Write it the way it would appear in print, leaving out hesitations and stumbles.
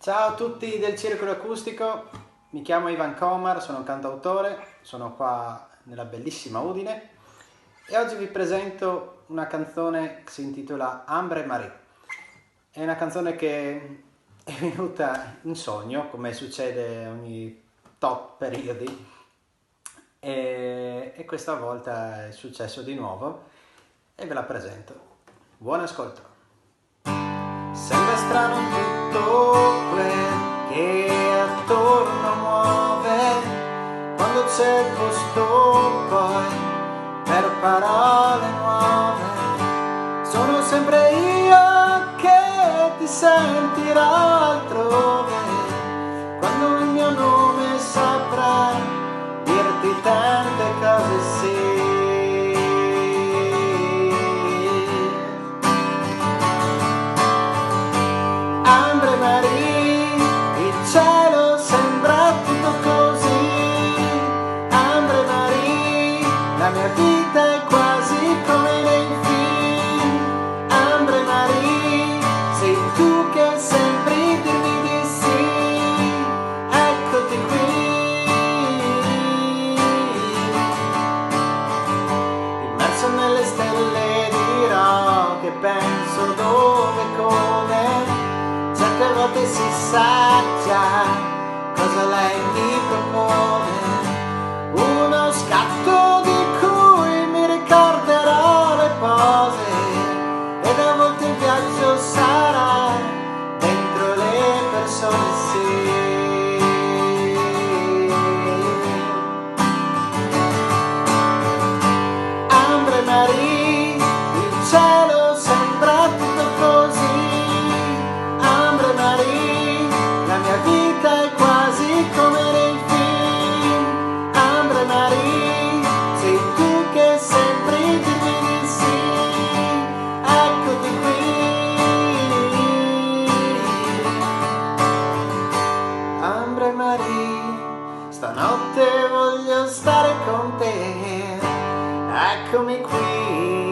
Ciao a tutti del Circolo Acustico, mi chiamo Ivan Komar, sono un cantautore, sono qua nella bellissima Udine e oggi vi presento una canzone che si intitola Ambre Marie. È una canzone che è venuta in sogno, come succede ogni tot periodi, e questa volta è successo di nuovo e ve la presento. Buon ascolto! Sembra strano tutto quel che attorno muove, quando c'è il posto poi per parole nuove. Sono sempre io che ti sentirò altrove, quando il mio nome saprai dirti tante cose sì. Ambre Marie, il cielo sembra tutto così. Ambre Marie, la mia vita è quasi come nei film. Ambre Marie, sei tu che sembri dirmi di sì. Eccoti qui, immerso nelle stelle dirò che penso dove e come. Certe volte si sa già cosa lei mi propone, uno scatto di cui mi ricorderò le pose, ed a volte il viaggio sarà dentro le persone sì. Ambre Marie, il cielo sembra tutto così. Ambre Marie, la mia vita è quasi come nei film. Ambre Marie, sei tu che sembri dirmi di sì. Eccoti qui. Ambre Marie, stanotte voglio stare con te. Eccomi qui.